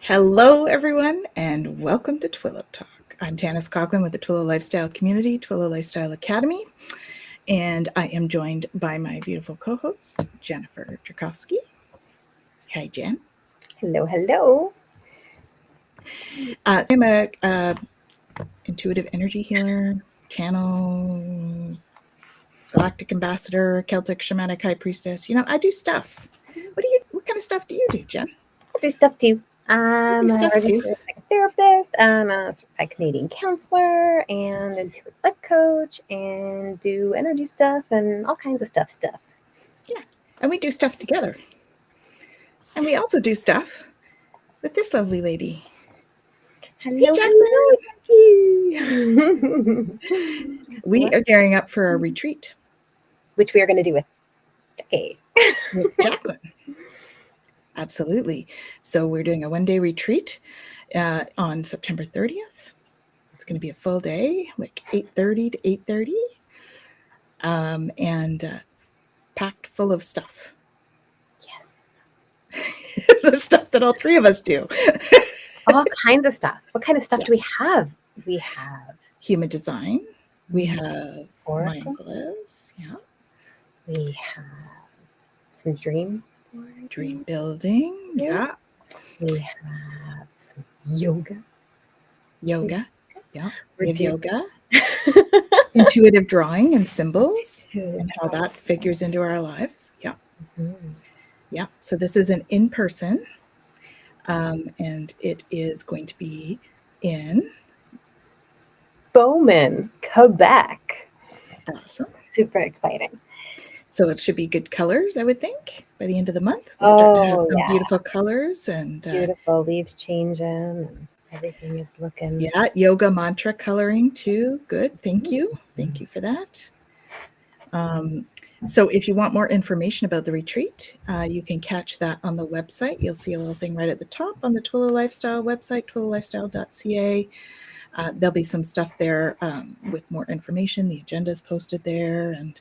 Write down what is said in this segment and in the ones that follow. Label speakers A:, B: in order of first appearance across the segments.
A: Hello, everyone, and welcome to Twillow Talk. I'm Tanys Coughlan with the Twillow Lifestyle Community, Twillow Lifestyle Academy, and I am joined by my beautiful co-host, Jennifer Jurkofsky. Hi, Jen.
B: Hello, hello.
A: I'm a intuitive energy healer, channel, Galactic Ambassador, Celtic Shamanic High Priestess. You know, I do stuff. What kind of stuff do you do, Jen?
B: I do stuff too. I'm a registered psychotherapist. I'm a certified Canadian counselor and intuitive life coach, and do energy stuff and all kinds of stuff.
A: Yeah, and we do stuff together. And we also do stuff with this lovely lady.
B: Hello,
A: Hey,
B: hello.
A: We are gearing up for a retreat,
B: which we are going to do with Jackie.
A: With Jacqueline. Absolutely. So we're doing a one-day retreat on September 30th. It's going to be a full day, like 8:30 to 8:30, and packed full of stuff.
B: Yes.
A: The stuff that all three of us do.
B: All kinds of stuff. What kind of stuff do we have? We have
A: human design. We have
B: oracle.
A: mind glyphs. Yeah.
B: We have some dream
A: building. Yeah.
B: We have some yoga.
A: Yeah. We have yoga. Intuitive drawing and symbols and how that figures into our lives. Yeah. Mm-hmm. Yeah. So this is an in-person, and it is going to be in
B: Bowman, Quebec.
A: Awesome.
B: Super exciting.
A: So it should be good colors, I would think, by the end of the month. We'll start to have some beautiful colors and
B: beautiful leaves changing and everything is looking.
A: Yeah, yoga mantra coloring too. Good. Thank you. Thank you for that. So if you want more information about the retreat, you can catch that on the website. You'll see a little thing right at the top on the Twillow Lifestyle website, twillowlifestyle.ca. There'll be some stuff there with more information. The agenda is posted there and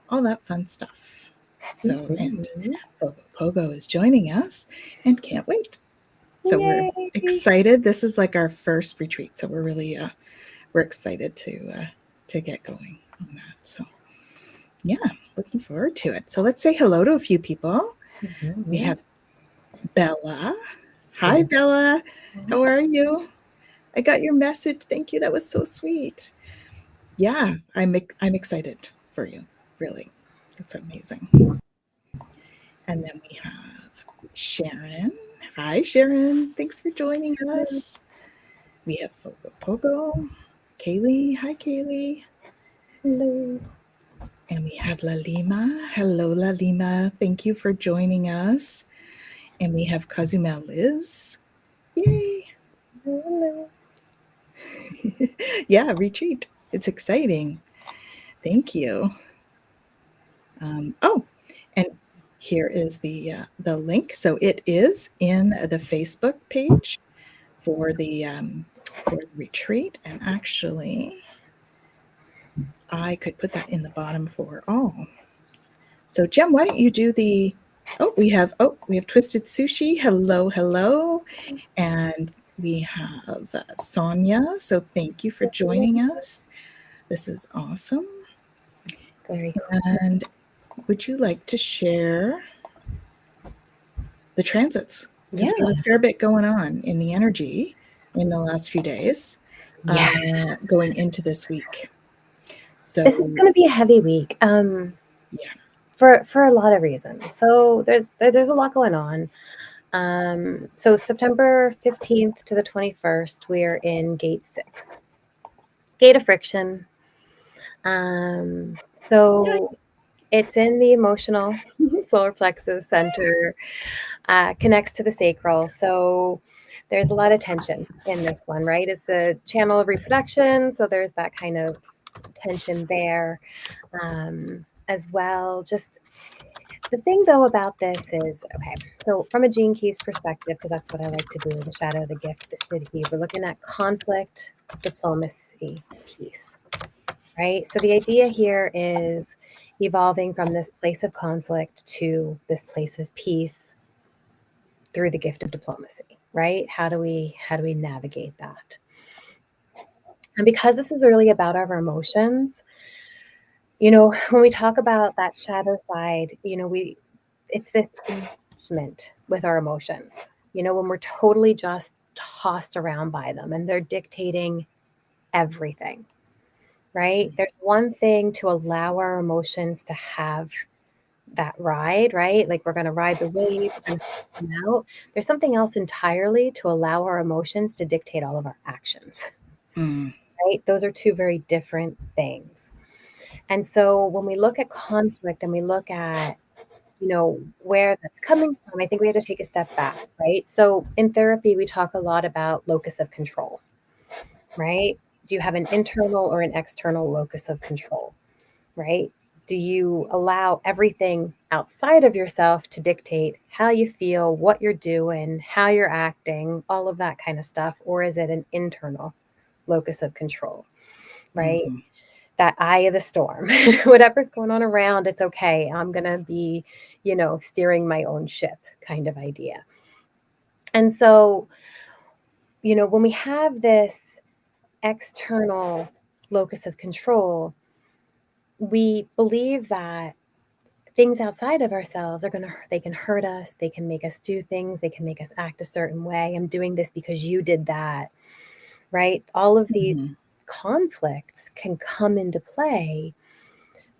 A: all that fun stuff. So, and Pogo is joining us and can't wait. So Yay. We're excited. This is like our first retreat. So we're really, we're excited to get going on that. So yeah, looking forward to it. So let's say hello to a few people. Mm-hmm. We have Bella. Hi, Bella. How are you? I got your message. Thank you. That was so sweet. Yeah, I'm excited for you. Really. That's amazing. And then we have Sharon. Hi, Sharon. Thanks for joining us. We have Pogo. Kaylee. Hi, Kaylee.
B: Hello.
A: And we have Lalima. Hello, Lalima. Thank you for joining us. And we have Kazumel Liz. Yay.
B: Hello.
A: Yeah, retreat. It's exciting. Thank you. And here is the link. So it is in the Facebook page for the retreat. And actually, I could put that in the bottom for all. So Jem, why don't you do the? We have Twisted Sushi. Hello, and we have Sonia. So thank you for joining us. This is awesome.
B: Very cool.
A: And would you like to share the transits? Because we have a fair bit going on in the energy in the last few days, going into this week. So
B: this is going to be a heavy week. For a lot of reasons. So there's a lot going on. So September 15th to the 21st, we're in Gate 6. Gate of Friction. So it's in the emotional solar plexus center, connects to the sacral. So there's a lot of tension in this one, right? It's the channel of reproduction. So there's that kind of tension there as well. Just the thing, though, about this is, okay, so from a Gene Keys perspective, because that's what I like to do, the shadow of the gift, this key, we're looking at conflict, diplomacy, peace, right? So the idea here is evolving from this place of conflict to this place of peace through the gift of diplomacy, right? How do we navigate that? And because this is really about our emotions, when we talk about that shadow side, it's this engagement with our emotions, when we're totally just tossed around by them and they're dictating everything, right? There's one thing to allow our emotions to have that ride, right? Like we're going to ride the wave, we're going to come out. There's something else entirely to allow our emotions to dictate all of our actions, right? Those are two very different things. And so when we look at conflict and we look at, where that's coming from, I think we have to take a step back, right? So in therapy, we talk a lot about locus of control, right? Do you have an internal or an external locus of control, right? Do you allow everything outside of yourself to dictate how you feel, what you're doing, how you're acting, all of that kind of stuff? Or is it an internal locus of control, right? That eye of the storm, whatever's going on around, it's okay. I'm going to be, steering my own ship kind of idea. And so, when we have this external locus of control, we believe that things outside of ourselves they can hurt us, they can make us do things, they can make us act a certain way. I'm doing this because you did that, right? All of these conflicts can come into play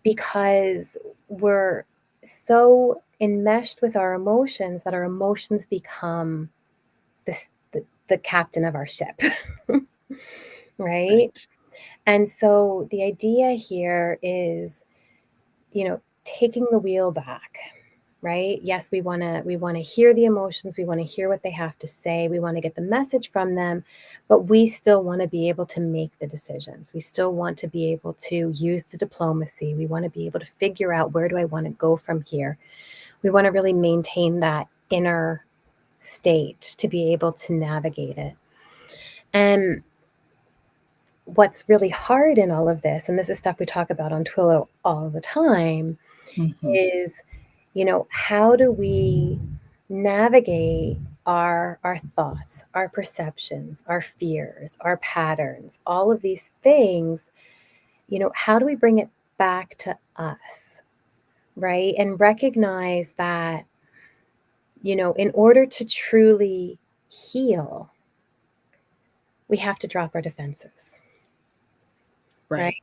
B: because we're so enmeshed with our emotions that our emotions become the captain of our ship, right? And so the idea here is, taking the wheel back, right? Yes, we want to hear the emotions, we want to hear what they have to say, we want to get the message from them, but we still want to be able to make the decisions. We still want to be able to use the diplomacy. We want to be able to figure out, where do I want to go from here? We want to really maintain that inner state to be able to navigate it. And what's really hard in all of this, and this is stuff we talk about on Twillow all the time, is, how do we navigate our thoughts, our perceptions, our fears, our patterns, all of these things, how do we bring it back to us, right? And recognize that, in order to truly heal, we have to drop our defenses, right?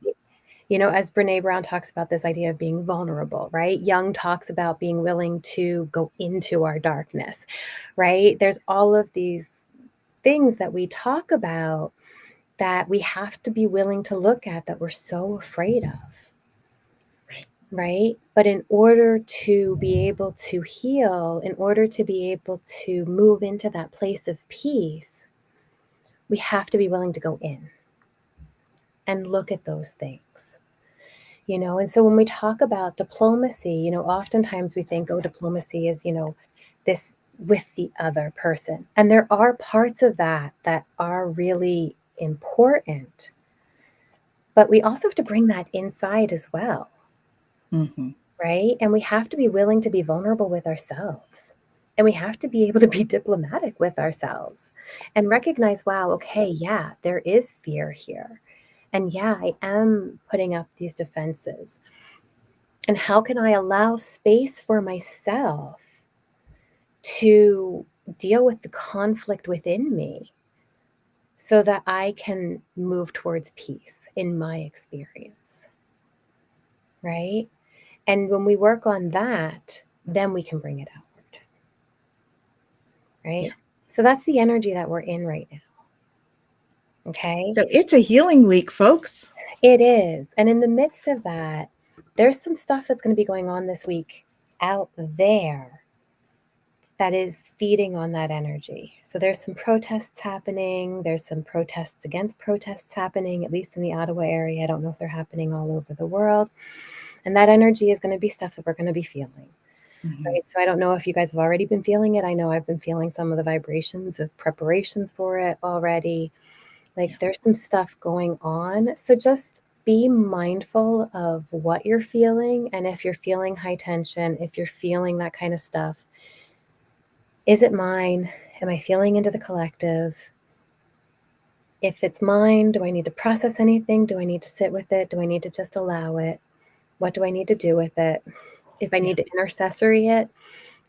B: As Brene Brown talks about this idea of being vulnerable, right? Jung talks about being willing to go into our darkness, right? There's all of these things that we talk about that we have to be willing to look at, that we're so afraid of, right? But in order to be able to heal, in order to be able to move into that place of peace, we have to be willing to go in and look at those things. And so when we talk about diplomacy, oftentimes we think, oh, diplomacy is, this with the other person. And there are parts of that are really important. But we also have to bring that inside as well, right? And we have to be willing to be vulnerable with ourselves. And we have to be able to be diplomatic with ourselves and recognize, wow, okay, yeah, there is fear here. And yeah, I am putting up these defenses. And how can I allow space for myself to deal with the conflict within me so that I can move towards peace in my experience, right? And when we work on that, then we can bring it outward, right? Yeah. So that's the energy that we're in right now. Okay.
A: So it's a healing week, folks.
B: It is. And in the midst of that, there's some stuff that's going to be going on this week out there that is feeding on that energy. So there's some protests happening. There's some protests against protests happening, at least in the Ottawa area. I don't know if they're happening all over the world. And that energy is going to be stuff that we're going to be feeling. Right? So I don't know if you guys have already been feeling it. I know I've been feeling some of the vibrations of preparations for it already. There's some stuff going on. So just be mindful of what you're feeling. And if you're feeling high tension, if you're feeling that kind of stuff, Is it mine? Am I feeling into the collective? If it's mine, do I need to process anything? Do I need to sit with it? Do I need to just allow it? What do I need to do with it? If I need to intercessory it,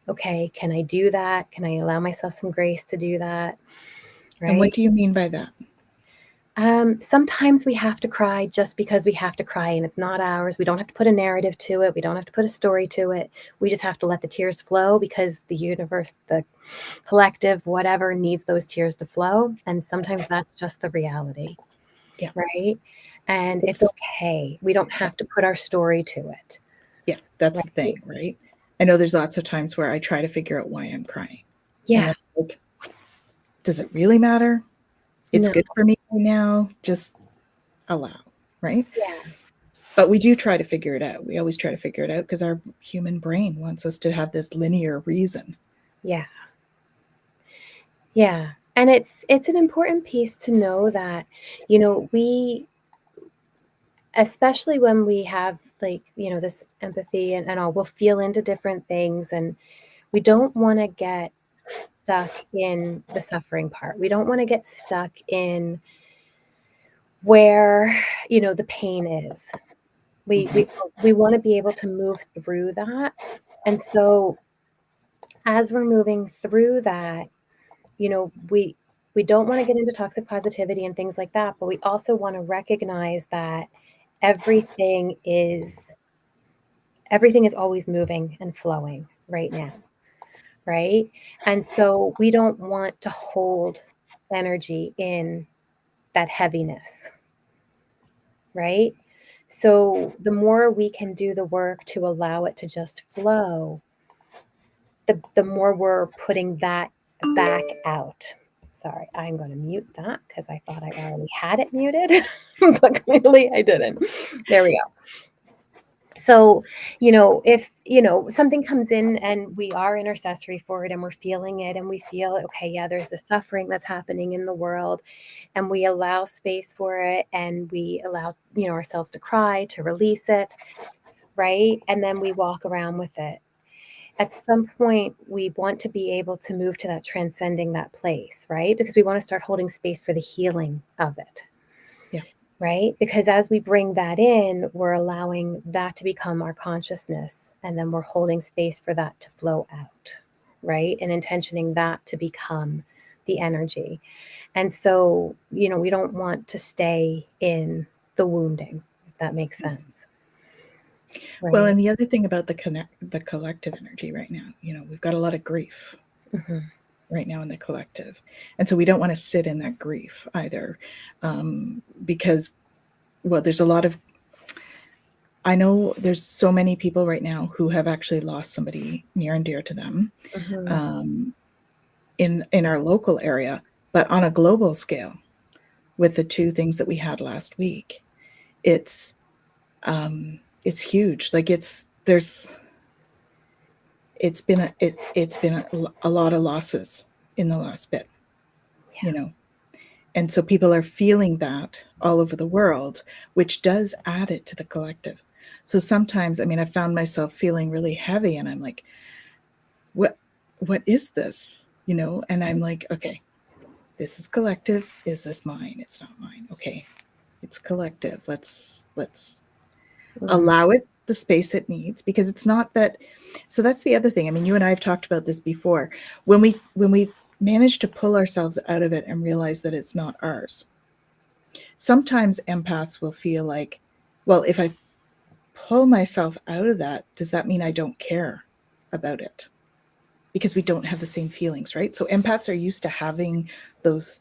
B: okay, can I do that? Can I allow myself some grace to do that?
A: And what
B: Right?
A: do you mean by that?
B: Sometimes we have to cry just because we have to cry, and it's not ours. We don't have to put a narrative to it. We don't have to put a story to it. We just have to let the tears flow because the universe, the collective, whatever, needs those tears to flow. And sometimes that's just the reality.
A: Yeah.
B: Right? And it's
A: It's
B: okay. We don't have to put our story to it.
A: Yeah, that's the
B: Right?
A: thing, right? I know there's lots of times where I try to figure out why I'm crying. And
B: Yeah.
A: then like, does it really matter? It's
B: No.
A: good for me right now. Just allow, right?
B: Yeah.
A: But we do try to figure it out. We always try to figure it out because our human brain wants us to have this linear reason.
B: Yeah. Yeah. And it's an important piece to know that, we, especially when we have like, this empathy and all, we'll feel into different things, and we don't want to get stuck in the suffering part. We don't want to get stuck in where, the pain is. We want to be able to move through that. And so as we're moving through that, we don't want to get into toxic positivity and things like that, but we also want to recognize that everything is always moving and flowing right now, right? And so we don't want to hold energy in that heaviness, right? So the more we can do the work to allow it to just flow, the more we're putting that back out. Sorry, I'm going to mute that because I thought I already had it muted, but clearly I didn't. There we go. So, if, something comes in and we are intercessory for it and we're feeling it and we feel, okay, yeah, there's the suffering that's happening in the world, and we allow space for it and we allow, ourselves to cry, to release it, right? And then we walk around with it. At some point, we want to be able to move to that transcending that place, right? Because we want to start holding space for the healing of it.
A: Yeah.
B: Right? Because as we bring that in, we're allowing that to become our consciousness, and then we're holding space for that to flow out, right? And intentioning that to become the energy. And so, we don't want to stay in the wounding, if that makes sense. Right?
A: Well, and the other thing about the collective energy right now, we've got a lot of grief right now in the collective. And so we don't want to sit in that grief either, because, well, there's a lot of, I know there's so many people right now who have actually lost somebody near and dear to them in our local area, but on a global scale, with the two things that we had last week, it's huge. Like it's been a lot of losses in the last bit, and so people are feeling that all over the world, which does add it to the collective. So sometimes, I mean, I found myself feeling really heavy, and I'm like, what is this? And I'm like, okay, this is collective. Is this mine? It's not mine. Okay, it's collective. Let's allow it the space it needs, because it's not that. So that's the other thing. I mean, you and I have talked about this before. When we manage to pull ourselves out of it and realize that it's not ours, sometimes empaths will feel like, well, if I pull myself out of that, does that mean I don't care about it? Because we don't have the same feelings, right? So empaths are used to having those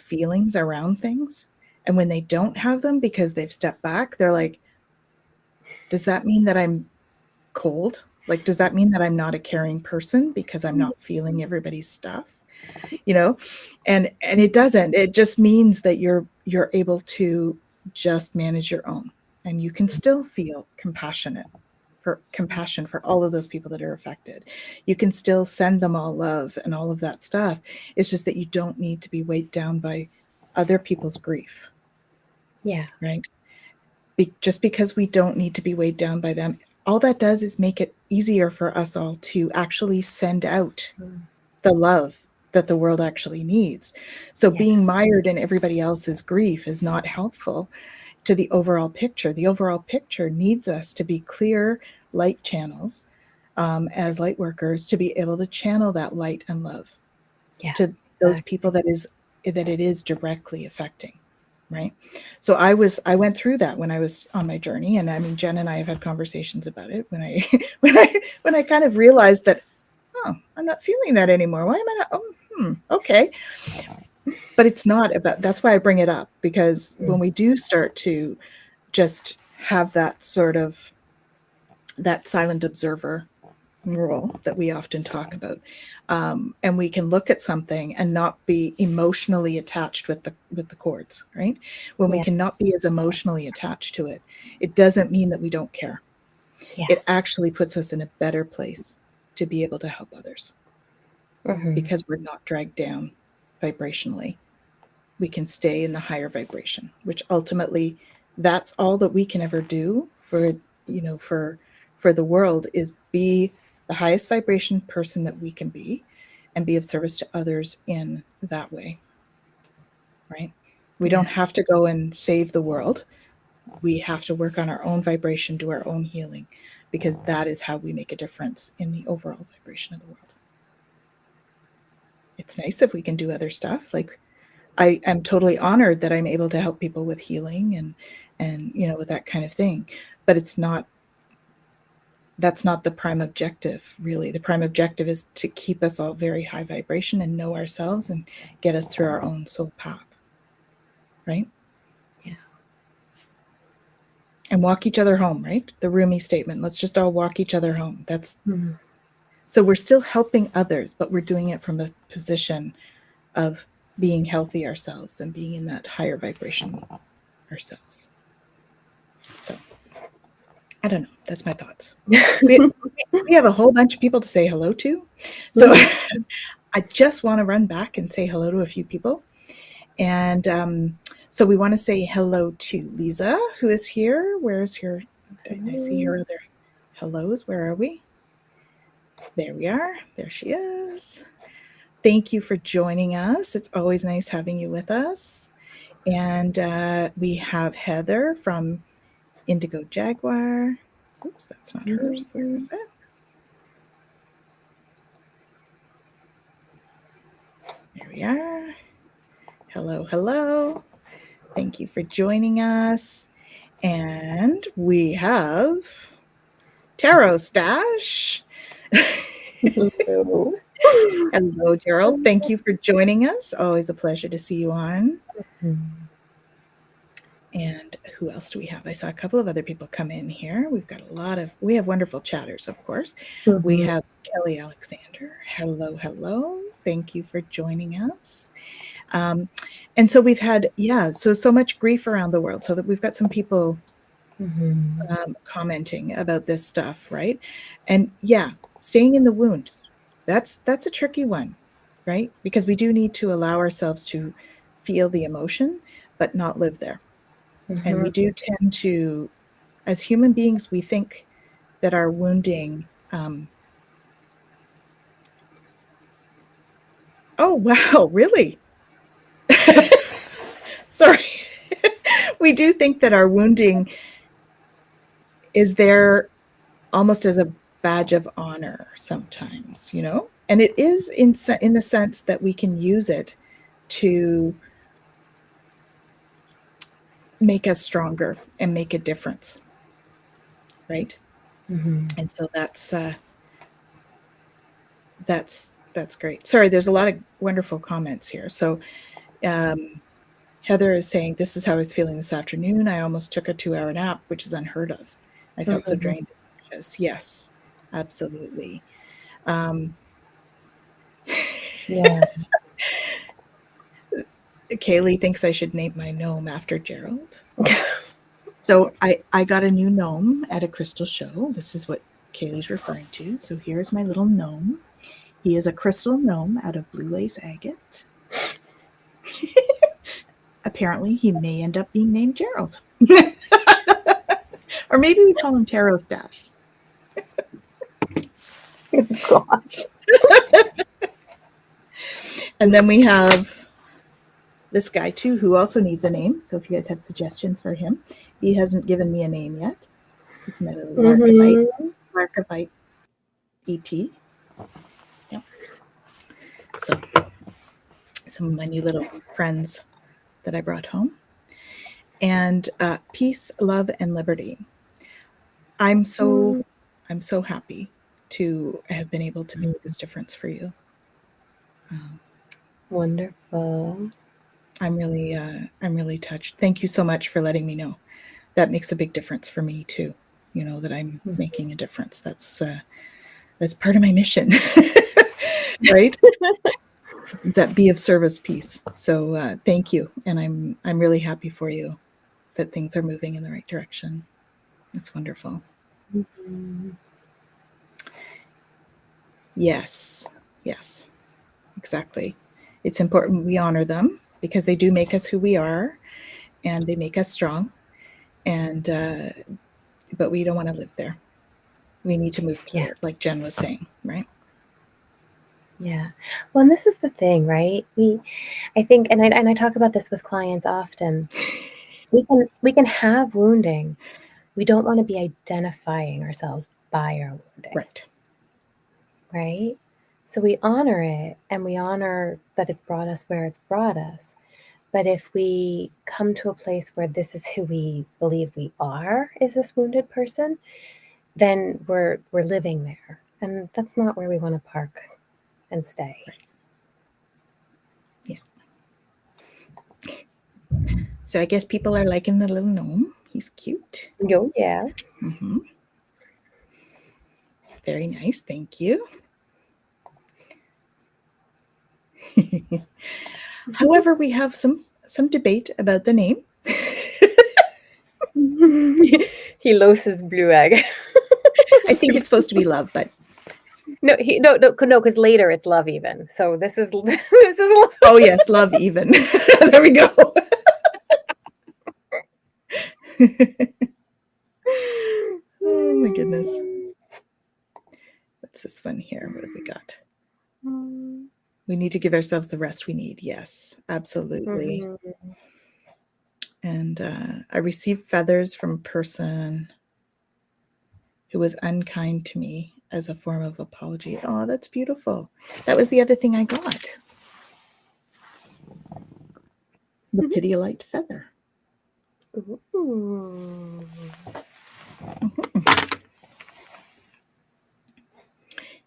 A: feelings around things. And when they don't have them because they've stepped back, they're like, does that mean that I'm cold? Like, does that mean that I'm not a caring person because I'm not feeling everybody's stuff? And it doesn't. It just means that you're able to just manage your own, and you can still feel compassion for all of those people that are affected. You can still send them all love and all of that stuff. It's just that you don't need to be weighed down by other people's grief.
B: Yeah.
A: Right? Just because we don't need to be weighed down by them, all that does is make it easier for us all to actually send out the love that the world actually needs. So
B: Yeah.
A: being mired in everybody else's grief is not helpful to the overall picture. The overall picture needs us to be clear light channels, as light workers, to be able to channel that light and love
B: Yeah.
A: to those people that it is directly affecting, right? So I went through that when I was on my journey, and I mean, Jen and I have had conversations about it when I when I kind of realized that, oh, I'm not feeling that anymore. Why am I not? Oh, okay. But it's not about. That's why I bring it up, because when we do start to just have that sort of that silent observer role that we often talk about, and we can look at something and not be emotionally attached with the cords, right? When we
B: Yeah.
A: cannot be as emotionally attached to it, it doesn't mean that we don't care.
B: Yeah.
A: It actually puts us in a better place to be able to help others, because we're not dragged down vibrationally. We can stay in the higher vibration, which ultimately, that's all that we can ever do for, for the world, is be the highest vibration person that we can be, and be of service to others in that way, right? We don't have to go and save the world. We have to work on our own vibration, do our own healing, because that is how we make a difference in the overall vibration of the world. It's nice if we can do other stuff. Like, I am totally honored that I'm able to help people with healing and with that kind of thing. But that's not the prime objective, really. The prime objective is to keep us all very high vibration and know ourselves and get us through our own soul path. Right?
B: Yeah.
A: And walk each other home, right? The Rumi statement, let's just all walk each other home. So we're still helping others, but we're doing it from a position of being healthy ourselves and being in that higher vibration ourselves. So I don't know. That's my thoughts. We have a whole bunch of people to say hello to. So I just want to run back and say hello to a few people. And so we want to say hello to Lisa, who is here. Where's your, I see her other hellos. Where are we? There we are. There she is. Thank you for joining us. It's always nice having you with us. And we have Heather from Indigo Jaguar. Oops, that's not hers. Where is it? There we are. Hello, hello. Thank you for joining us. And we have Tarot Stash.
B: Hello.
A: Hello, Gerald. Thank you for joining us. Always a pleasure to see you on. And who else do we have? I saw a couple of other people come in here. We have wonderful chatters, of course. We have Kelly Alexander. Hello, hello. Thank you for joining us. And so we've had, so much grief around the world, so that we've got some people commenting about this stuff, right? And staying in the wound, that's a tricky one, right? Because we do need to allow ourselves to feel the emotion, but not live there. And we do tend to, as human beings, we think that our wounding, oh, wow, really? Sorry. We do think that our wounding is there almost as a badge of honor sometimes, And it is in the sense that we can use it to make us stronger and make a difference, right? And so that's great. Sorry, there's a lot of wonderful comments here. So Heather is saying, this is how I was feeling this afternoon. I almost took a 2-hour nap, which is unheard of. I felt so drained. Yes, absolutely.
B: Yeah.
A: Kaylee thinks I should name my gnome after Gerald. So I got a new gnome at a crystal show. This is what Kaylee's referring to. So here's my little gnome. He is a crystal gnome out of blue lace agate. Apparently, he may end up being named Gerald. Or maybe we call him Tarot Stash.
B: Gosh.
A: And then we have this guy too, who also needs a name. So if you guys have suggestions for him, he hasn't given me a name yet. He's met a Larkavite ET. Yep. So some of my new little friends that I brought home. And peace, love, and liberty. I'm so happy to have been able to make this difference for you.
B: Wonderful.
A: I'm really touched. Thank you so much for letting me know. That makes a big difference for me too. You know that I'm making a difference. That's part of my mission, right? That be of service piece. So thank you, and I'm really happy for you that things are moving in the right direction. That's wonderful.
B: Mm-hmm.
A: Yes, exactly. It's important we honor them because they do make us who we are, and they make us strong. And but we don't want to live there. We need to move through it, like Jen was saying, right?
B: Yeah. Well, and this is the thing, right? I think, and I talk about this with clients often. We can have wounding. We don't want to be identifying ourselves by our wounding. Right? So we honor it, and we honor that it's brought us where it's brought us. But if we come to a place where this is who we believe we are, is this wounded person, then we're living there. And that's not where we want to park and stay.
A: Yeah. So I guess people are liking the little gnome. He's cute.
B: Oh, yeah.
A: Mm-hmm. Very nice. Thank you. However, we have some debate about the name.
B: He loves his blue egg.
A: I think it's supposed to be love, but
B: no, because later it's love even. So this is love.
A: Oh yes, love even. There we go. Oh my goodness. What's this one here? What have we got? We need to give ourselves the rest we need. Yes, absolutely. Mm-hmm. And I received feathers from a person who was unkind to me as a form of apology. Oh, that's beautiful. That was the other thing I got. The Pidgeolite feather.
B: Ooh.
A: Mm-hmm.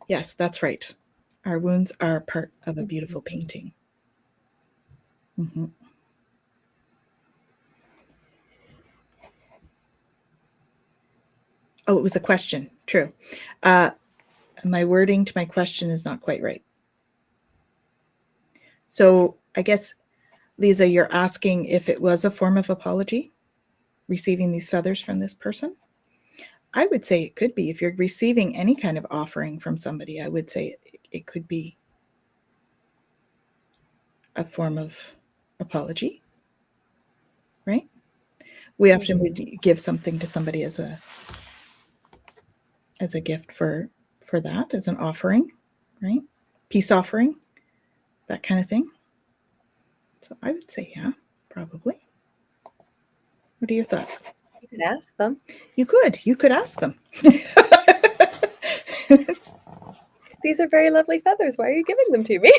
A: Yes, that's right. Our wounds are part of a beautiful painting. Mm-hmm. Oh, it was a question. True. My wording to my question is not quite right. So I guess, Lisa, you're asking if it was a form of apology, receiving these feathers from this person? I would say it could be. If you're receiving any kind of offering from somebody, I would say it could be a form of apology, right? We often would give something to somebody as a gift for that, as an offering, right? Peace offering, that kind of thing. So I would say, yeah, probably. What are your thoughts?
B: You could ask them.
A: You could ask them.
B: These are very lovely feathers. Why are you giving them to me?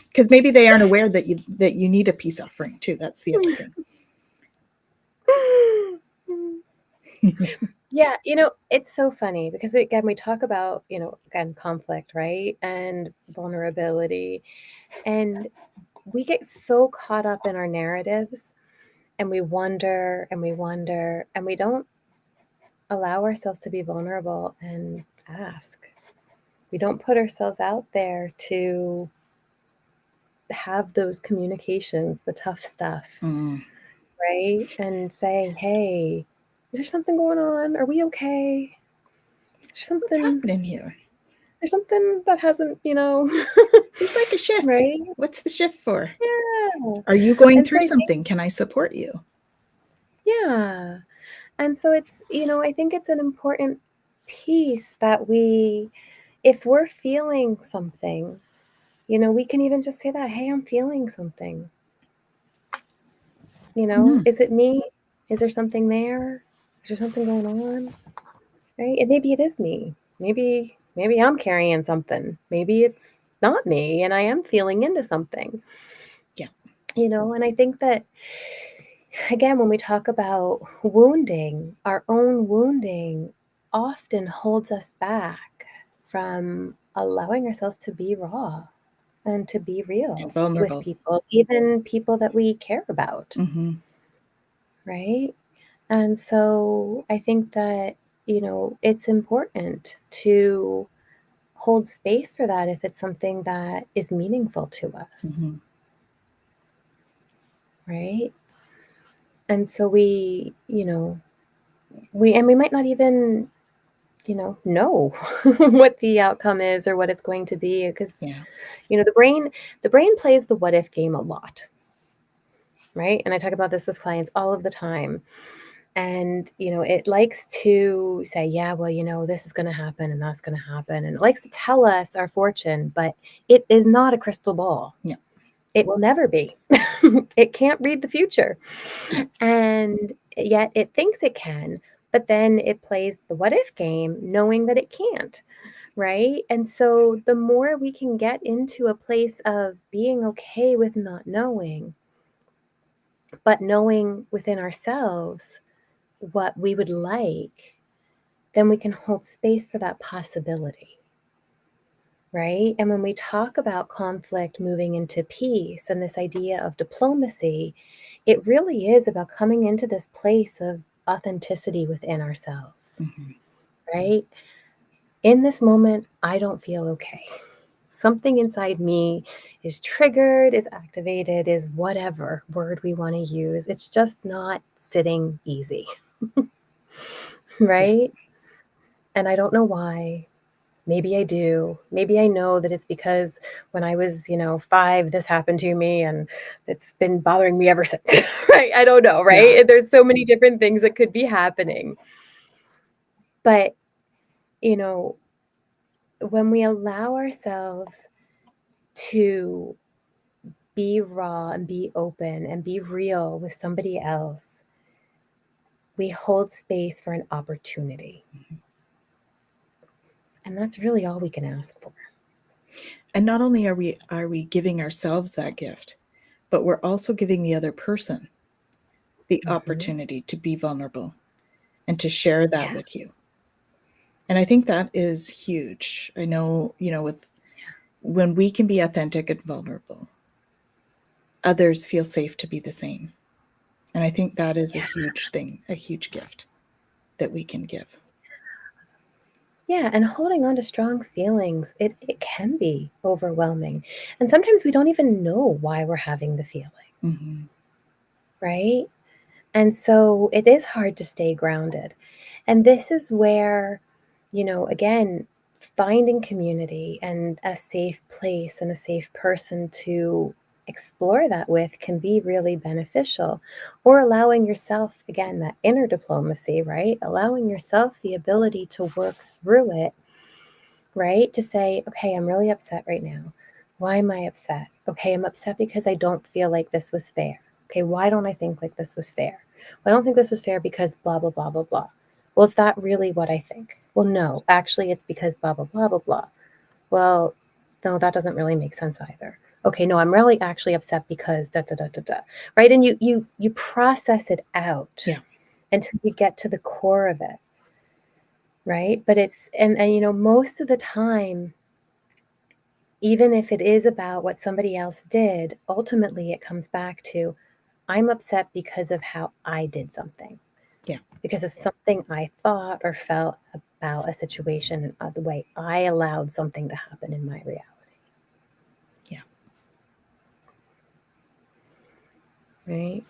A: Because maybe they aren't aware that you need a peace offering too. That's the other thing.
B: Yeah, it's so funny because we talk about, again, conflict, right? And vulnerability. And we get so caught up in our narratives, and we wonder and we wonder, and we don't allow ourselves to be vulnerable and ask. We don't put ourselves out there to have those communications, the tough stuff, right? And say, hey, is there something going on? Are we okay? Is there something
A: What's happening here?
B: There's something that hasn't,
A: There's like a shift.
B: Right?
A: What's the shift for?
B: Yeah.
A: Are you going through something? Can I support you?
B: Yeah. And so it's, I think it's an important piece that if we're feeling something, we can even just say that, hey, I'm feeling something. Is it me? Is there something there? Is there something going on? Right? And maybe it is me. Maybe I'm carrying something. Maybe it's not me and I am feeling into something.
A: Yeah.
B: And I think that, again, when we talk about wounding, our own wounding often holds us back from allowing ourselves to be raw and to be
A: And
B: real with
A: vulnerable.
B: people, even people that we care about.
A: Mm-hmm.
B: Right? And so I think that, it's important to hold space for that if it's something that is meaningful to us.
A: Mm-hmm.
B: Right? And so we might not even, know what the outcome is or what it's going to be, because,
A: Yeah.
B: the brain plays the what if game a lot. Right? And I talk about this with clients all of the time. And, it likes to say, yeah, well, this is going to happen and that's going to happen. And it likes to tell us our fortune, but it is not a crystal ball.
A: No.
B: It will never be. It can't read the future. And yet it thinks it can, but then it plays the what if game knowing that it can't. Right? And so the more we can get into a place of being okay with not knowing, but knowing within ourselves what we would like, then we can hold space for that possibility, right? And when we talk about conflict moving into peace and this idea of diplomacy, it really is about coming into this place of authenticity within ourselves,
A: Mm-hmm.
B: right? In this moment, I don't feel okay. Something inside me is triggered, is activated, is whatever word we want to use. It's just not sitting easy. Right? And I don't know why. Maybe I do. Maybe I know that it's because when I was, 5, this happened to me and it's been bothering me ever since. Right? I don't know, right?
A: Yeah.
B: There's so many different things that could be happening. But, when we allow ourselves to be raw and be open and be real with somebody else, we hold space for an opportunity. And that's really all we can ask for.
A: And not only are we giving ourselves that gift, but we're also giving the other person the opportunity to be vulnerable and to share that with you. And I think that is huge. I know, when we can be authentic and vulnerable, others feel safe to be the same. And I think that is a huge thing, a huge gift that we can give.
B: Yeah, and holding on to strong feelings, it can be overwhelming. And sometimes we don't even know why we're having the feeling,
A: Mm-hmm.
B: right? And so it is hard to stay grounded. And this is where, again, finding community and a safe place and a safe person to explore that with can be really beneficial. Or allowing yourself, again, that inner diplomacy, right? Allowing yourself the ability to work through it, right? To say, okay, I'm really upset right now. Why am I upset? Okay, I'm upset because I don't feel like this was fair. Okay, why don't I think like this was fair? Well, I don't think this was fair because blah, blah, blah, blah, blah. Well, is that really what I think? Well, no, actually, it's because blah, blah, blah, blah, blah. Well, no, that doesn't really make sense either. Okay, no, I'm really actually upset because da, da, da, da, da. Right? And you process it out until you get to the core of it. Right? But it's, and most of the time, even if it is about what somebody else did, ultimately it comes back to, I'm upset because of how I did something.
A: Yeah.
B: Because of something I thought or felt about a situation and the way I allowed something to happen in my reality.
A: Yeah.
B: Right?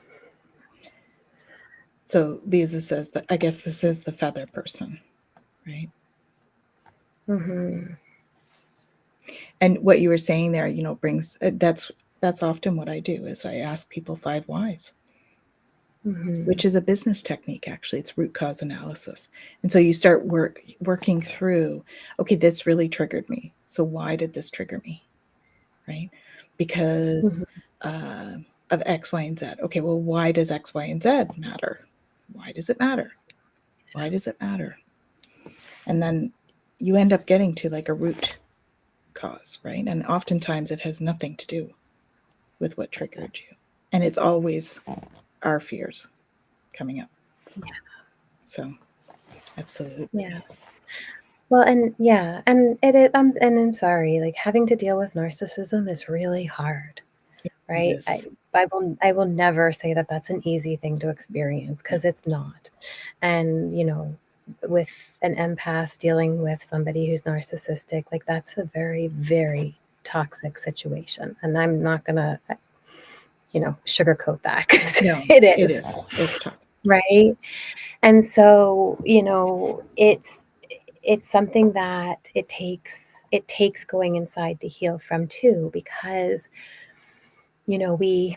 A: So Lisa says that, I guess this is the feather person, right?
B: Mm-hmm.
A: And what you were saying there, brings, that's often what I do is I ask people 5 whys, which is a business technique. Actually, it's root cause analysis. And so you start working through, okay, this really triggered me. So why did this trigger me? right? Because of X, Y, and Z. Okay, well, why does X, Y, and Z matter? Why does it matter? Why does it matter? And then you end up getting to like a root cause, right? And oftentimes it has nothing to do with what triggered you. And it's always our fears coming up.
B: Yeah.
A: So, absolutely.
B: Yeah. Well, and yeah, and it is, and I'm sorry, like having to deal with narcissism is really hard, right? I will never say that that's an easy thing to experience, because it's not. And, you know, with an empath dealing with somebody who's narcissistic, like that's a very, very toxic situation. And I'm not gonna, you know, sugarcoat that, because
A: No,
B: it is.
A: it is. It's toxic.
B: Right. And so, you know, it's something that it takes going inside to heal from too, because, you know, we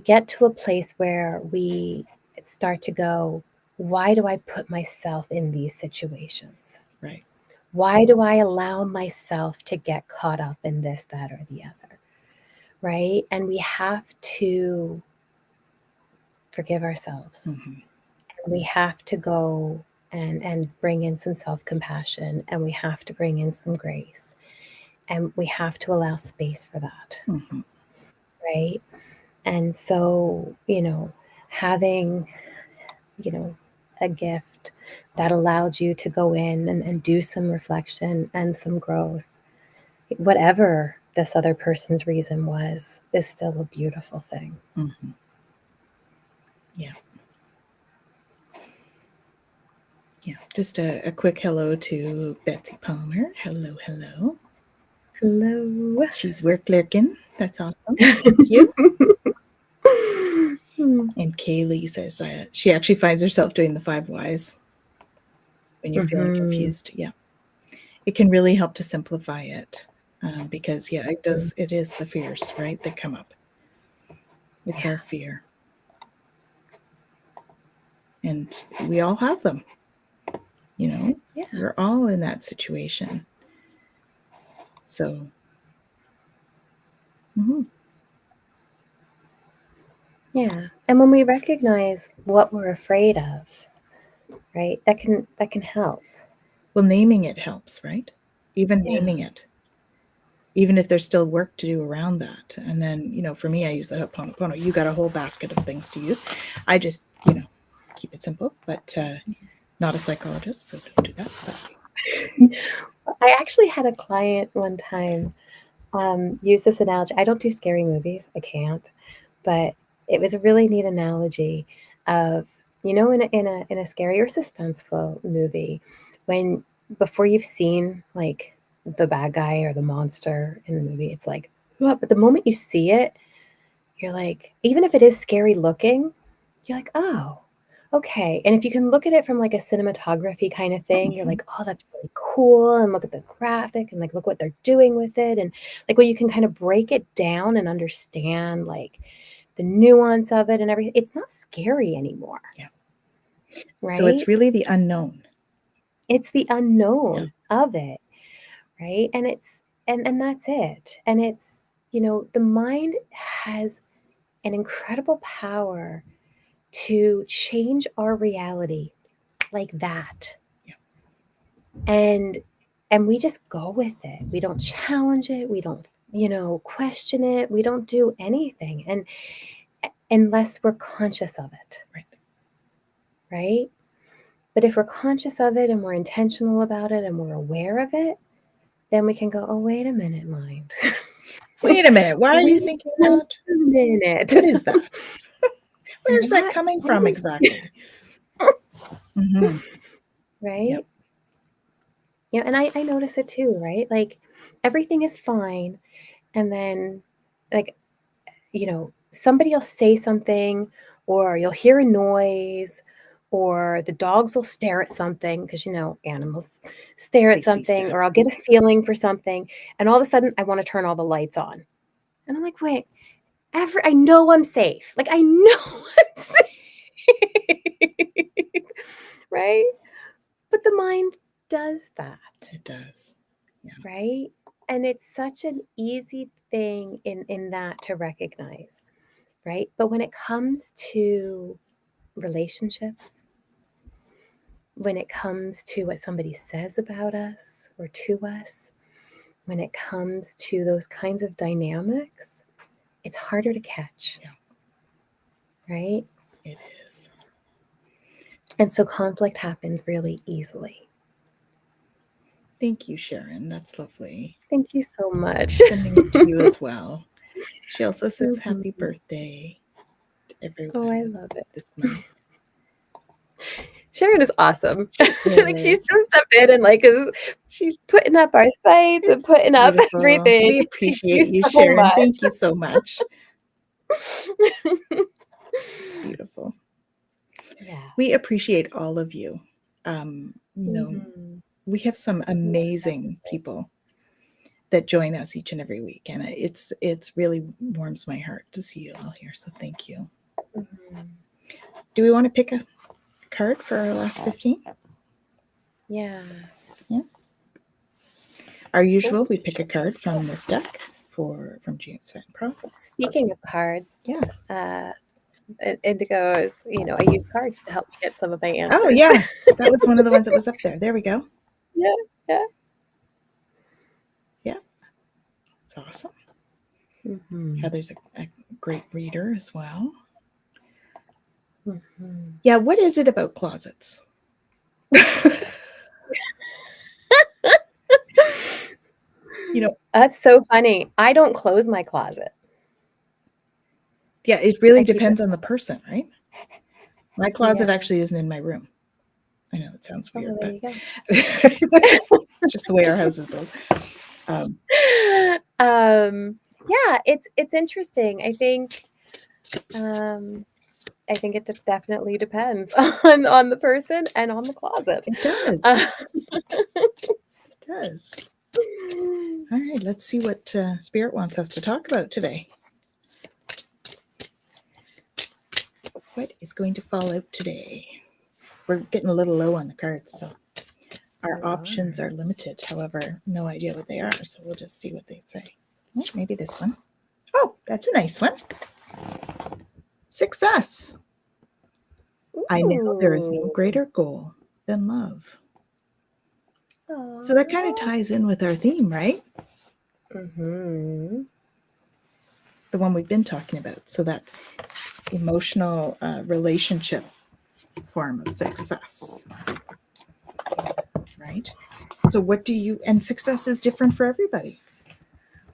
B: get to a place where we start to go, why do I put myself in these situations?
A: Right.
B: Why do I allow myself to get caught up in this, that, or the other? Right? And we have to forgive ourselves.
A: Mm-hmm.
B: And we have to go and bring in some self-compassion, and we have to bring in some grace, and we have to allow space for that.
A: Mm-hmm.
B: Right? And so, you know, having, you know, a gift that allowed you to go in and do some reflection and some growth, whatever this other person's reason was, is still a beautiful thing.
A: Mm-hmm. Yeah. Yeah. Just a quick hello to Betsy Palmer. Hello, hello.
B: Hello.
A: She's work lurking. That's awesome. Thank you. And Kaylee says she actually finds herself doing the 5 whys when you're feeling confused. Yeah. It can really help to simplify it, because, yeah, it does. It is the fears, right, that come up. It's our fear. And we all have them. You know, we're all in that situation. So,
B: yeah. And when we recognize what we're afraid of, right, that can help.
A: Well, naming it helps, right? Even naming it. Even if there's still work to do around that. And then, you know, for me, I use the Ho'oponopono. You got a whole basket of things to use. I just, you know, keep it simple, but not a psychologist, so don't do that. But.
B: I actually had a client one time use this analogy. I don't do scary movies. I can't. But it was a really neat analogy of, you know, in a scary or suspenseful movie, when before you've seen like the bad guy or the monster in the movie, it's like, oh, but the moment you see it, you're like, even if it is scary looking, you're like, oh, okay. And if you can look at it from like a cinematography kind of thing, you're like, oh, that's really cool. And look at the graphic and like, look what they're doing with it. And like when you can kind of break it down and understand like the nuance of it and everything, it's not scary anymore.
A: Yeah.
B: Right.
A: So it's really the unknown.
B: It's the unknown of it. Right. And it's, and that's it. And it's, you know, the mind has an incredible power to change our reality like that. And we just go with it. We don't challenge it. We don't, you know, question it. We don't do anything. And unless we're conscious of it. Right? But if we're conscious of it and we're intentional about it and we're aware of it, then we can go, oh, wait a minute, mind.
A: Wait a minute. Why are you thinking that?
B: A minute.
A: What is that? Where's that coming from exactly?
B: Right?
A: Yep.
B: Yeah, and I notice it too, right? Like everything is fine. And then like, you know, somebody will say something, or you'll hear a noise, or the dogs will stare at something, because, you know, animals stare at something, or I'll get a feeling for something. And all of a sudden I want to turn all the lights on. And I'm like, wait, I know I'm safe. Like, I know I'm safe. Right? But the mind does that.
A: It does. Yeah.
B: Right? and it's such an easy thing in that to recognize, right? But when it comes to relationships, when it comes to what somebody says about us or to us, when it comes to those kinds of dynamics, it's harder to catch.
A: Yeah.
B: Right?
A: It is.
B: And so conflict happens really easily.
A: Thank you, Sharon. That's lovely.
B: Thank you so much.
A: Sending it to you as well. She also says happy birthday to everyone.
B: Oh, I love it.
A: This month.
B: Sharon is awesome.
A: She
B: Like she's just stepped in and like she's putting up our sites and putting up
A: beautiful.
B: everything.
A: We appreciate you,
B: so
A: Sharon.
B: much.
A: Thank you so much. It's beautiful.
B: Yeah.
A: We appreciate all of you. You know, we have some amazing people that join us each and every week, and it's really warms my heart to see you all here. So thank you. Do we want to pick a card for our last 15?
B: Yeah.
A: Our usual, we pick a card from this deck from James Van Praagh.
B: Speaking of cards, Indigo is, I use cards to help me get some of my answers.
A: Oh yeah, that was one of the ones that was up there. There we go.
B: Yeah.
A: It's awesome. Heather's a great reader as well. Yeah, what is it about closets?
B: That's so funny. I don't close my closet.
A: Yeah, it really depends on the person, right? My closet actually isn't in my room. I know it sounds weird, but it's just the way our house is built.
B: Yeah, it's interesting. I think it definitely depends on the person and on the closet.
A: It does. It does. All right, let's see what Spirit wants us to talk about today. What is going to fall out today? We're getting a little low on the cards, so our options are limited. However, no idea what they are, so we'll just see what they say. Oh, maybe this one. Oh, that's a nice one. Success. I know there is no greater goal than love. Aww. So that kind of ties in with our theme, right? The one we've been talking about. So that emotional relationship form of success, right? So what do you, and success is different for everybody.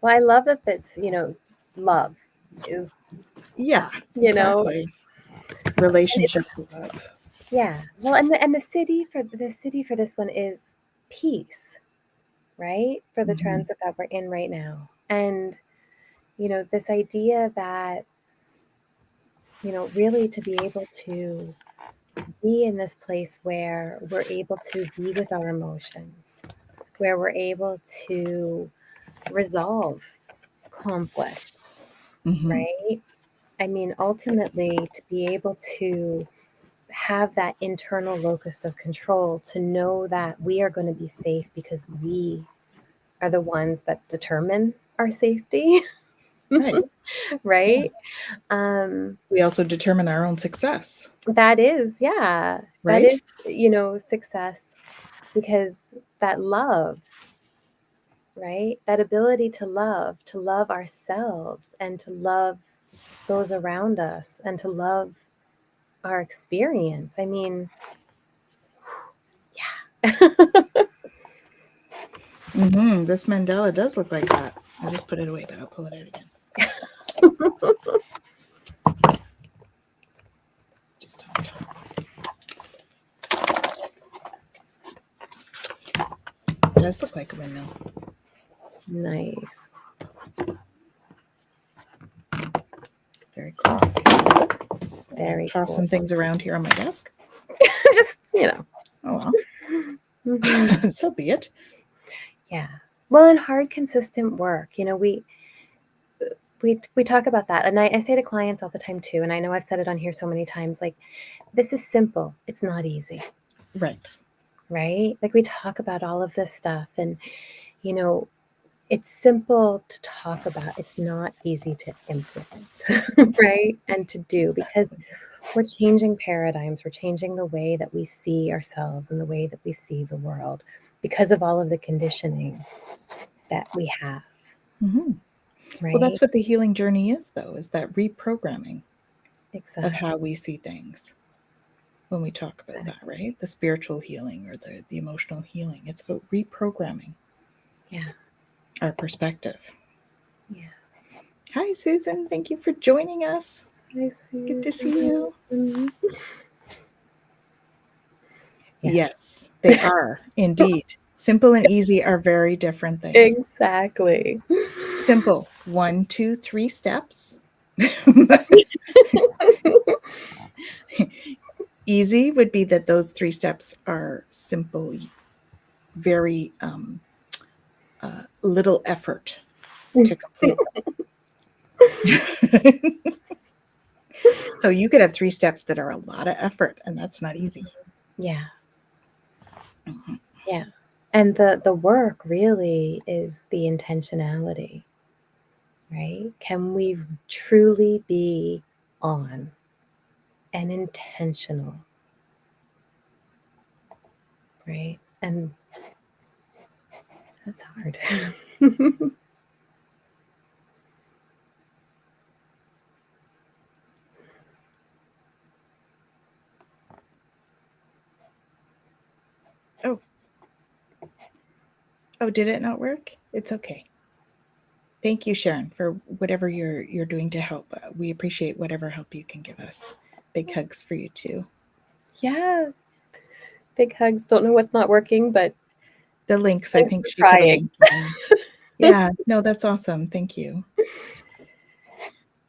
B: Well, I love that it's, love is,
A: exactly. Relationship with love.
B: Yeah. Well, and the city for this one is peace, right? For the transit that we're in right now. And, this idea that, really to be able to be in this place where we're able to be with our emotions, where we're able to resolve conflict, right? I mean, ultimately, to be able to have that internal locus of control, to know that we are going to be safe because we are the ones that determine our safety.
A: Right.
B: Right.
A: Yeah. We also determine our own success.
B: That is, yeah.
A: Right?
B: That is, success, because that love, right? That ability to love ourselves and to love those around us and to love our experience. I mean, yeah.
A: This mandala does look like that. I just put it away, but I'll pull it out again. Just on top. It does look like a windmill.
B: Nice.
A: Very cool.
B: Very
A: toss
B: cool.
A: some things around here on my desk.
B: Just,
A: Oh well. So be it.
B: Yeah. Well, and hard, consistent work. We talk about that. And I say to clients all the time too, and I know I've said it on here so many times, like, this is simple. It's not easy.
A: Right.
B: Right? Like, we talk about all of this stuff and, it's simple to talk about. It's not easy to implement, right? And to do, because we're changing paradigms. We're changing the way that we see ourselves and the way that we see the world because of all of the conditioning that we have,
A: Mhm.
B: right?
A: Well, that's what the healing journey is, though, is that reprogramming
B: Exactly.
A: of how we see things when we talk about that, right? The spiritual healing or the emotional healing. It's about reprogramming our perspective.
B: Yeah.
A: Hi, Susan. Thank you for joining us.
B: I see.
A: Good to see you. Yes, they are indeed. Simple and easy are very different things.
B: Exactly.
A: Simple, 1, 2, 3 steps. Easy would be that those 3 steps are simply very little effort to complete them. So you could have 3 steps that are a lot of effort, and that's not easy.
B: Yeah. Yeah. And the work really is the intentionality, right? Can we truly be on and intentional, right? And that's hard.
A: Oh, did it not work? It's okay. Thank you, Sharon, for whatever you're doing to help. We appreciate whatever help you can give us. Big hugs for you too.
B: Yeah. Big hugs. Don't know what's not working, but
A: the links, I
B: thanks
A: think
B: for
A: she put a
B: trying.
A: link in. Yeah, no, that's awesome. Thank you.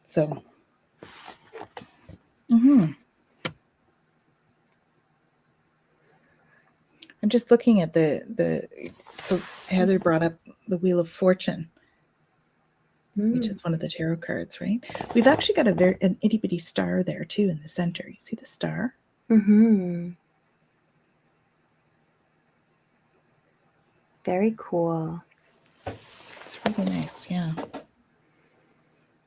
A: So, I'm just looking at so Heather brought up the Wheel of Fortune, which is one of the tarot cards, right? We've actually got an itty bitty star there too in the center. You see the star?
B: Very cool.
A: It's really nice. Yeah.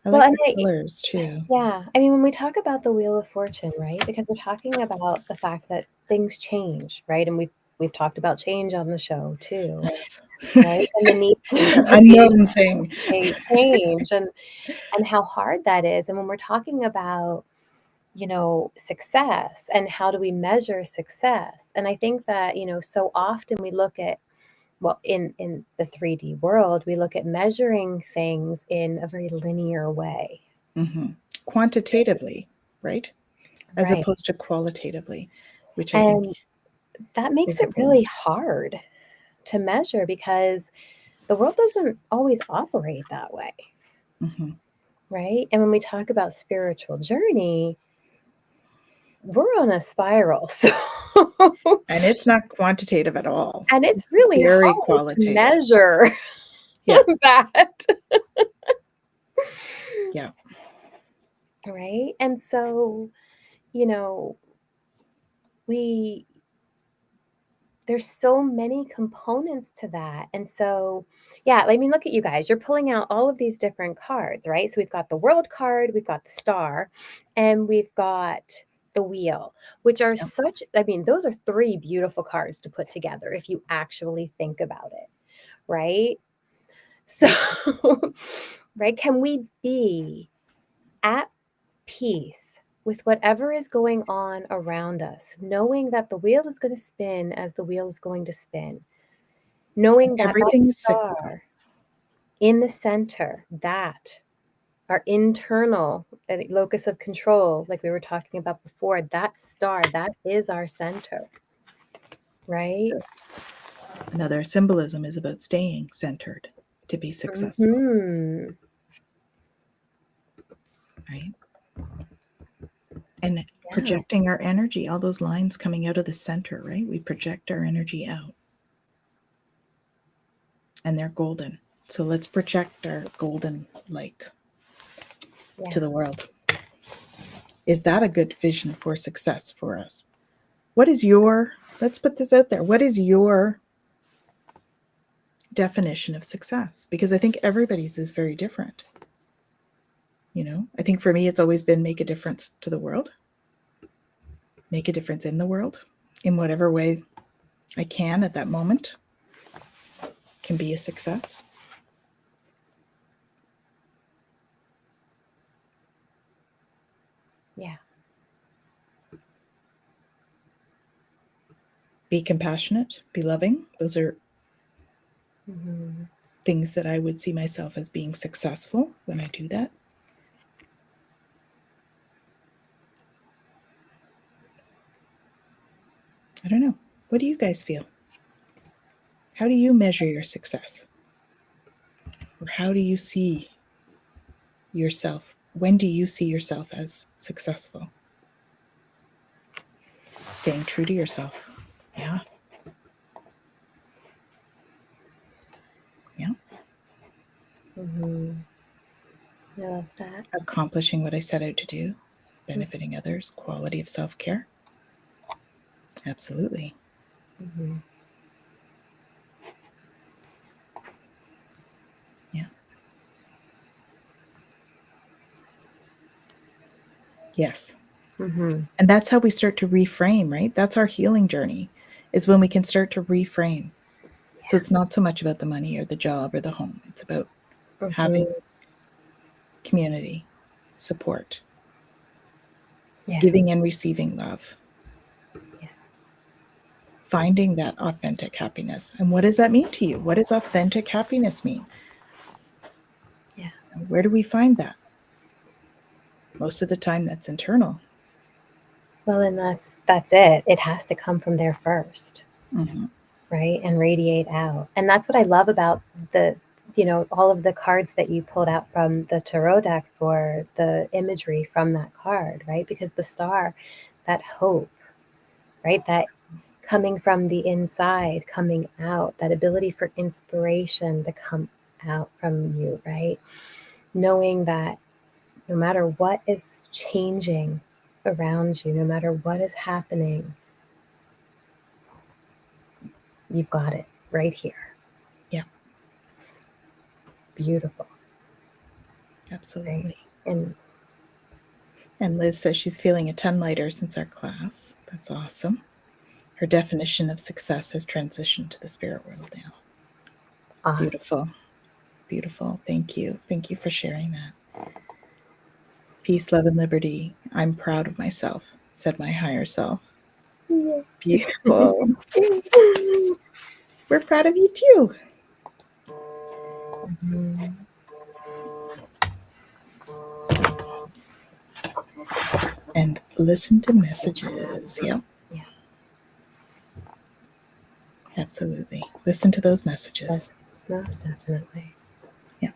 A: I like the colors too.
B: Yeah. I mean, when we talk about the Wheel of Fortune, right? Because we're talking about the fact that things change, right? And we've talked about change on the show too,
A: Yes.
B: right? And the need
A: It's
B: to
A: an unknown thing.
B: change and how hard that is. And when we're talking about, success and how do we measure success? And I think that, so often we look at, well, in the 3D world, we look at measuring things in a very linear way.
A: Quantitatively, right? As
B: Right.
A: opposed to qualitatively, which I think
B: that makes
A: is
B: it really
A: important.
B: hard to measure because the world doesn't always operate that way. Right. And when we talk about spiritual journey, we're on a spiral. So
A: And it's not quantitative at all.
B: and it's really
A: very
B: hard
A: qualitative.
B: to measure that.
A: Yeah.
B: Right. And so, there's so many components to that. And so, yeah, I mean, look at you guys. You're pulling out all of these different cards, right? So we've got the world card, we've got the star, and we've got the wheel, which are those are 3 beautiful cards to put together if you actually think about it, right? So, right, can we be at peace with whatever is going on around us, knowing that the wheel is going to spin as the wheel is going to spin, knowing that
A: everything is cyclical.
B: star in the center, that our internal locus of control, like we were talking about before, that star, that is our center, right?
A: So another symbolism is about staying centered to be successful. Right? And projecting our energy, all those lines coming out of the center, right? We project our energy out. And they're golden. So let's project our golden light to the world. Is that a good vision for success for us? Let's put this out there. What is your definition of success, because I think everybody's is very different. I think for me, it's always been make a difference to the world, make a difference in the world in whatever way I can at that moment can be a success.
B: Yeah.
A: Be compassionate, be loving. Those are things that I would see myself as being successful when I do that. I don't know. What do you guys feel? How do you measure your success? Or how do you see yourself? When do you see yourself as successful? Staying true to yourself. Yeah. Yeah.
B: I love that.
A: Accomplishing what I set out to do, benefiting others, quality of self-care. Absolutely. Yeah. Yes. And that's how we start to reframe, right? That's our healing journey, is when we can start to reframe. So it's not so much about the money or the job or the home. It's about having community, support, giving and receiving love, finding that authentic happiness. And what does that mean to you? What does authentic happiness mean?
B: Yeah.
A: Where do we find that? Most of the time, that's internal.
B: Well, and that's it. It has to come from there first, right? And radiate out. And that's what I love about all of the cards that you pulled out from the tarot deck for the imagery from that card, right? Because the star, that hope, right? That coming from the inside, coming out, that ability for inspiration to come out from you, right? Knowing that no matter what is changing around you, no matter what is happening, you've got it right here.
A: Yeah.
B: It's beautiful.
A: Absolutely.
B: Right?
A: And Liz says she's feeling a ton lighter since our class. That's awesome. Her definition of success has transitioned to the spirit world now.
B: Awesome.
A: Beautiful. Beautiful. Thank you. Thank you for sharing that. Peace, love, and liberty. I'm proud of myself, said my higher self.
B: Yeah.
A: Beautiful. We're proud of you too. And listen to messages. Yep.
B: Yeah.
A: Absolutely. Listen to those messages.
B: Most definitely.
A: Yeah.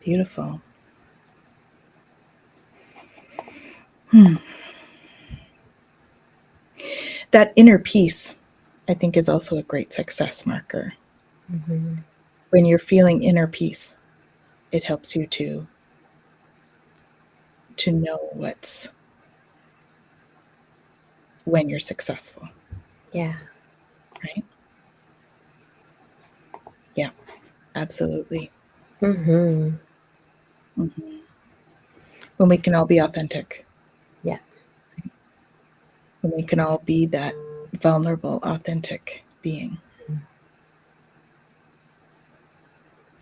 A: Beautiful. That inner peace, I think, is also a great success marker. When you're feeling inner peace, it helps you to know when you're successful.
B: Yeah.
A: Right? Yeah, absolutely.
B: Mm-hmm.
A: Mm-hmm. When we can all be authentic.
B: Yeah.
A: When we can all be that vulnerable, authentic being.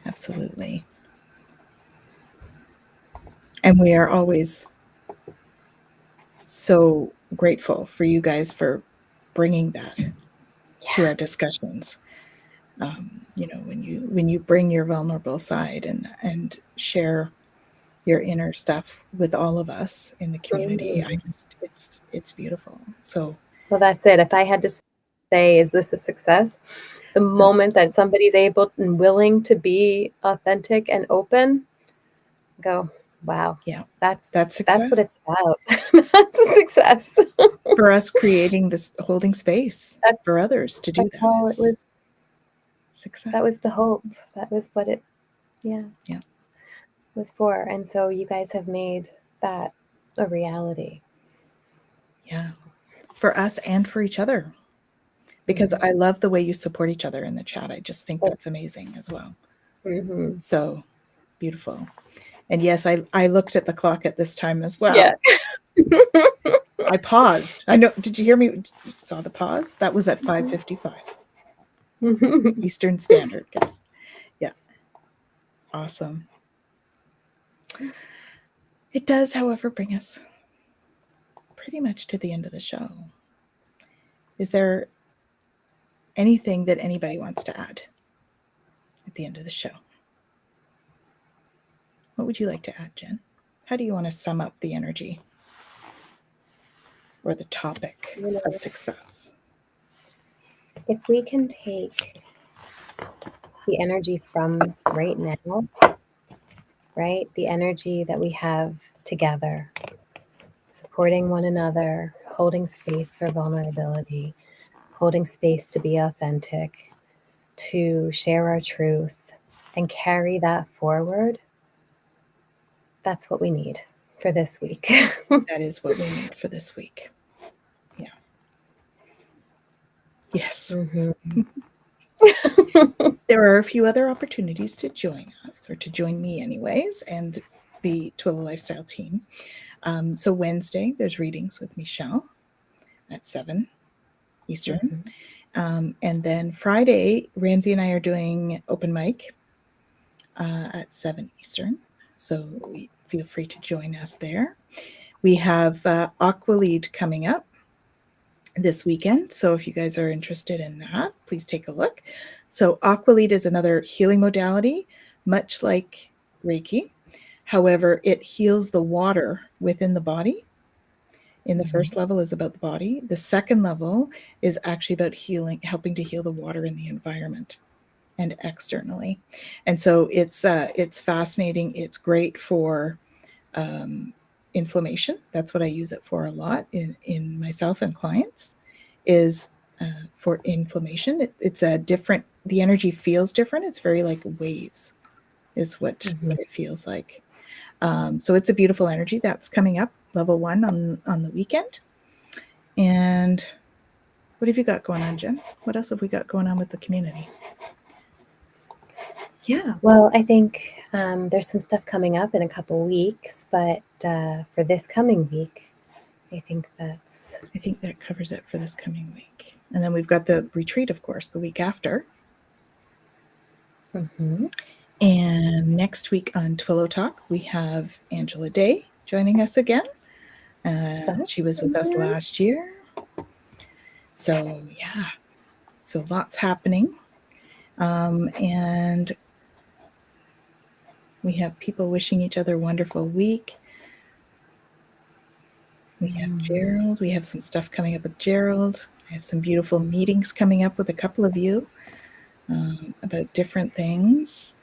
A: Absolutely. And we are always so grateful for you guys for bringing that to our discussions. When you bring your vulnerable side and share your inner stuff with all of us in the community, it's beautiful. So,
B: well, that's it. If I had to say, is this a success? The moment that somebody's able and willing to be authentic and open, go, wow.
A: Yeah,
B: that's
A: success.
B: That's what it's about. That's a success.
A: For us creating this, holding space for others to do that.
B: All it was
A: success.
B: That was the hope. That was what it was for. And so you guys have made that a reality.
A: Yeah. For us and for each other. because I love the way you support each other in the chat. I just think that's amazing as well.
B: Mm-hmm.
A: So beautiful. And yes, I looked at the clock at this time as well.
B: Yeah.
A: I paused. I know. Did you hear me? You saw the pause? That was at 5:55 Eastern Standard, guys. Yeah. Awesome. It does, however, bring us pretty much to the end of the show. Is there anything that anybody wants to add at the end of the show? What would you like to add, Jen? How do you want to sum up the energy or the topic of success?
B: If we can take the energy from right now, right? The energy that we have together, supporting one another, holding space for vulnerability, holding space to be authentic, to share our truth and carry that forward. That's what we need for this week.
A: That is what we need for this week. Yeah. Yes.
B: Mm-hmm.
A: There are a few other opportunities to join us, or to join me anyways, and the Twillow Lifestyle team. So Wednesday, there's readings with Michelle at 7 Eastern. Mm-hmm. And then Friday, Ramsey and I are doing open mic at 7 Eastern. So feel free to join us there. We have Aqua Lead coming up this weekend. So if you guys are interested in that, please take a look. So Aqua Lead is another healing modality, much like Reiki. However, it heals the water within the body. In the first level is about the body. The second level is actually about healing, helping to heal the water in the environment and externally. And so it's fascinating. It's great for inflammation. That's what I use it for a lot in myself and clients, is for inflammation. It's a different, the energy feels different. It's very like waves is what it feels like. So it's a beautiful energy that's coming up, level 1 on the weekend. And what have you got going on, Jen? What else have we got going on with the community?
B: Yeah, well, I think there's some stuff coming up in a couple weeks, but for this coming week, I think that
A: covers it for this coming week. And then we've got the retreat, of course, the week after.
B: Mm-hmm.
A: And next week on Twillow Talk, we have Angela Day joining us again. She was with us last year. So, yeah. So lots happening. And we have people wishing each other a wonderful week. We have Gerald. We have some stuff coming up with Gerald. I have some beautiful meetings coming up with a couple of you about different things.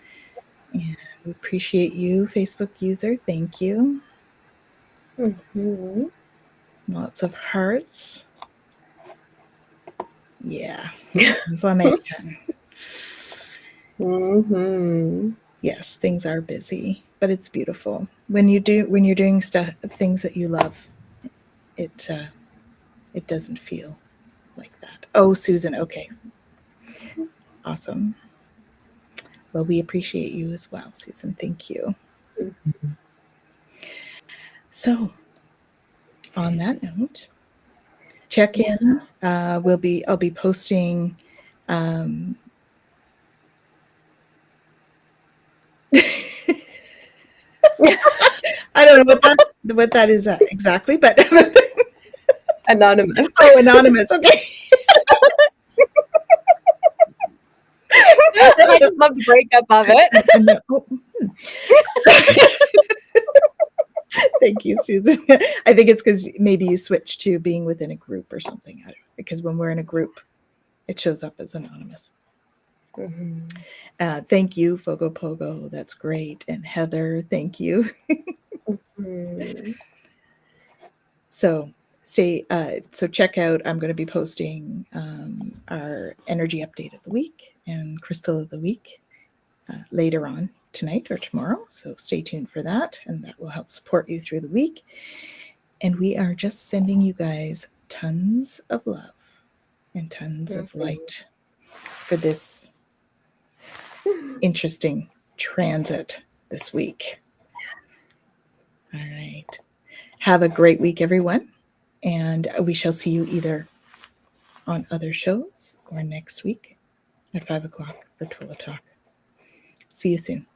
A: And we appreciate you, Facebook user. Thank you.
B: Mm-hmm.
A: Lots of hearts. Yeah. Inflammation.
B: Mm-hmm.
A: Yes, things are busy, but it's beautiful. When you're doing things that you love, it doesn't feel like that. Oh, Susan, okay. Awesome. Well, we appreciate you as well, Susan. Thank you.
B: Mm-hmm.
A: So, on that note, check in. I'll be posting. I don't know what that is exactly, but
B: Anonymous.
A: Oh, anonymous. Okay.
B: I just love the breakup of it.
A: Thank you, Susan. I think it's because maybe you switched to being within a group or something. I don't know, because when we're in a group, it shows up as anonymous. Mm-hmm. Thank you, Fogo Pogo. That's great. And Heather, thank you. Mm-hmm. So check out, I'm going to be posting our energy update of the week and crystal of the week later on tonight or tomorrow. So stay tuned for that, and that will help support you through the week. And we are just sending you guys tons of love and tons of light for this interesting transit this week. All right. Have a great week, everyone. And we shall see you either on other shows or next week at 5 o'clock for Twillow Talk. See you soon.